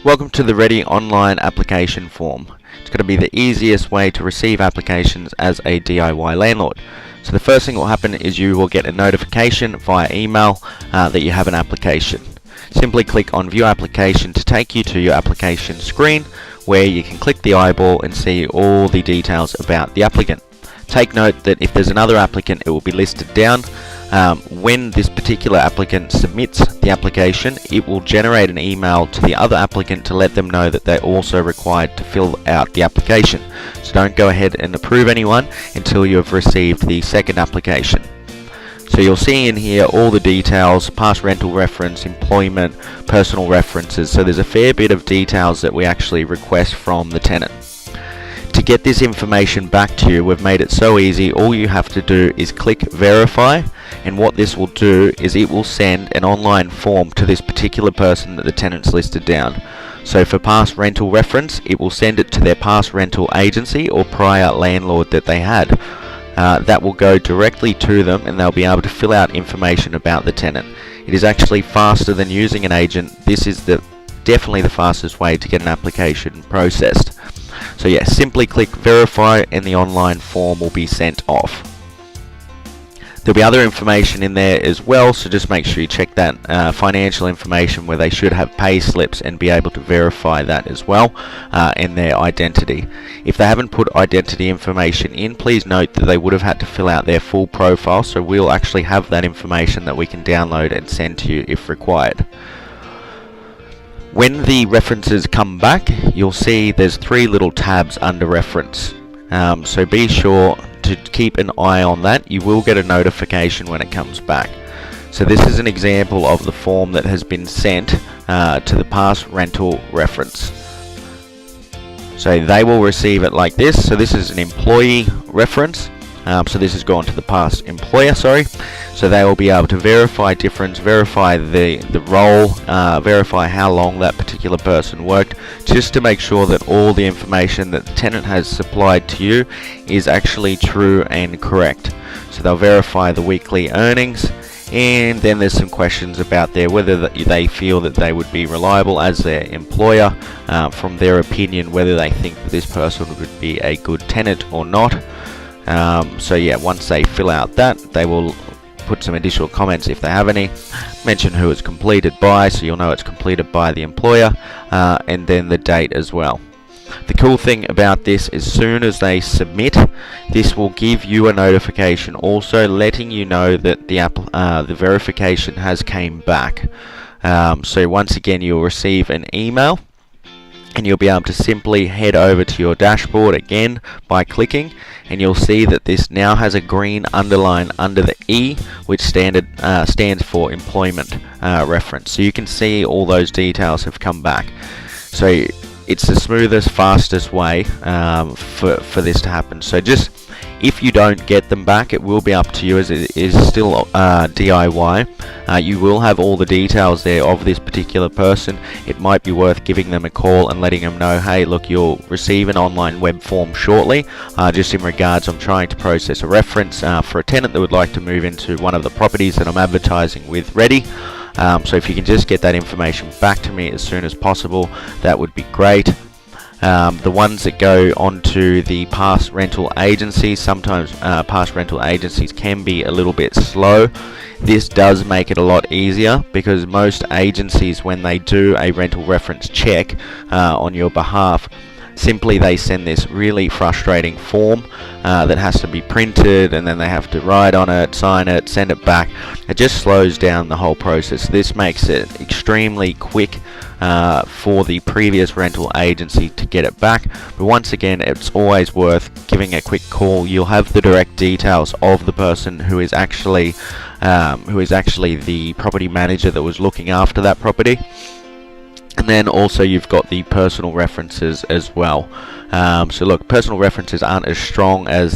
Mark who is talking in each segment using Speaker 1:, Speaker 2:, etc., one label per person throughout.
Speaker 1: Welcome to the Ready online application form. It's going to be the easiest way to receive applications as a DIY landlord. So the first thing that will happen is you will get a notification via email that you have an application. Simply click on View Application to take you to your application screen where you can click the eyeball and see all the details about the applicant. Take note that if there's another applicant, it will be listed down. When this particular applicant submits the application, it will generate an email to the other applicant to let them know that they're also required to fill out the application. So don't go ahead and approve anyone until you have received the second application. So you'll see in here all the details: past rental reference, employment, personal references. So there's a fair bit of details that we actually request from the tenant. To get this information back to you, we've made it so easy. All you have to do is click verify, and what this will do is it will send an online form to this particular person that the tenant's listed down. So for past rental reference, it will send it to their past rental agency or prior landlord that they had. That will go directly to them and they'll be able to fill out information about the tenant. It is actually faster than using an agent. This is definitely the fastest way to get an application processed. So yeah, simply click verify and the online form will be sent off. There'll be other information in there as well, so just make sure you check that financial information where they should have pay slips and be able to verify that as well, and their identity. If they haven't put identity information in, please note that they would have had to fill out their full profile, so we'll actually have that information that we can download and send to you if required. When the references come back, you'll see there's three little tabs under reference. So be sure to keep an eye on that. You will get a notification when it comes back. So this is an example of the form that has been sent to the past rental reference. So they will receive it like this. So this is an employee reference. So this has gone to the past employer, so they will be able to verify difference, verify the role, verify how long that particular person worked, just to make sure that all the information that the tenant has supplied to you is actually true and correct. So they'll verify the weekly earnings, and then there's some questions about whether they feel that they would be reliable as their employer, from their opinion, whether they think that this person would be a good tenant or not. So yeah, once they fill out that, they will put some additional comments if they have any, mention who it's completed by, so you'll know it's completed by the employer, and then the date as well. The cool thing about this, as soon as they submit, this will give you a notification also letting you know that the verification has came back. So once again, you'll receive an email, and you'll be able to simply head over to your dashboard again by clicking, and you'll see that this now has a green underline under the E, which stands for employment reference. So you can see all those details have come back. So it's the smoothest, fastest way for this to happen. So just, if you don't get them back, it will be up to you, as it is still DIY. You will have all the details there of this particular person. It might be worth giving them a call and letting them know, hey, look, you'll receive an online web form shortly. Just in regards, I'm trying to process a reference for a tenant that would like to move into one of the properties that I'm advertising with Ready. So if you can just get that information back to me as soon as possible, that would be great. The ones that go onto the past rental agencies, sometimes past rental agencies can be a little bit slow. This does make it a lot easier, because most agencies, when they do a rental reference check on your behalf, simply they send this really frustrating form that has to be printed, and then they have to write on it, sign it, send it back. It just slows down the whole process. This makes it extremely quick for the previous rental agency to get it back. But once again, it's always worth giving a quick call. You'll have the direct details of the person who is actually the property manager that was looking after that property. And then also you've got the personal references as well. So look, personal references aren't as strong as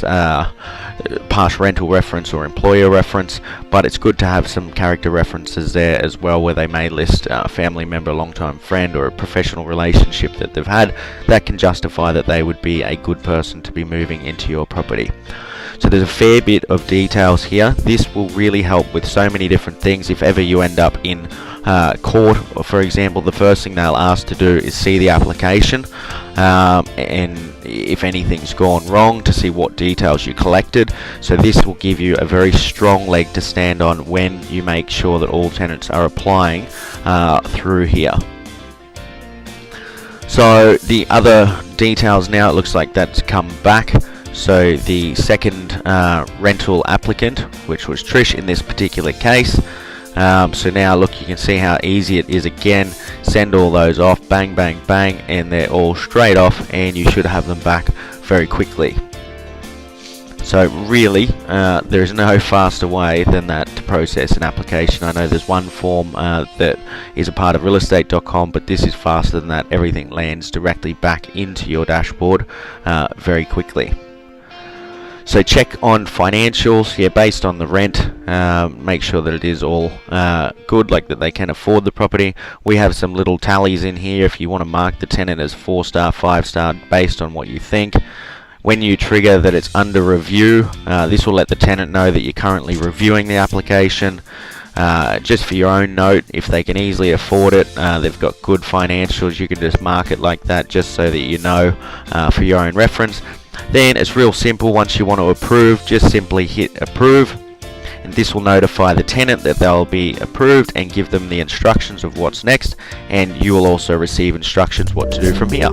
Speaker 1: past rental reference or employer reference, but it's good to have some character references there as well, where they may list a family member, a long-time friend, or a professional relationship that they've had that can justify that they would be a good person to be moving into your property. So there's a fair bit of details here. This will really help with so many different things. If ever you end up in court, or for example, the first thing they'll ask to do is see the application, and if anything's gone wrong, to see what details you collected. So this will give you a very strong leg to stand on when you make sure that all tenants are applying through here. So the other details now, it looks like that's come back. So the second rental applicant, which was Trish in this particular case. So now look, you can see how easy it is. Again, send all those off, bang bang bang, and they're all straight off, and you should have them back very quickly. So really, there is no faster way than that to process an application. I know there's one form that is a part of realestate.com, but this is faster than that. Everything lands directly back into your dashboard very quickly. So check on financials, based on the rent, make sure that it is all good, like that they can afford the property. We have some little tallies in here if you want to mark the tenant as 4-star, 5-star, based on what you think. When you trigger that it's under review, this will let the tenant know that you're currently reviewing the application. Just for your own note, if they can easily afford it, they've got good financials, you can just mark it like that, just so that you know for your own reference. Then it's real simple. Once you want to approve, just simply hit approve, and this will notify the tenant that they'll be approved and give them the instructions of what's next, and you will also receive instructions what to do from here.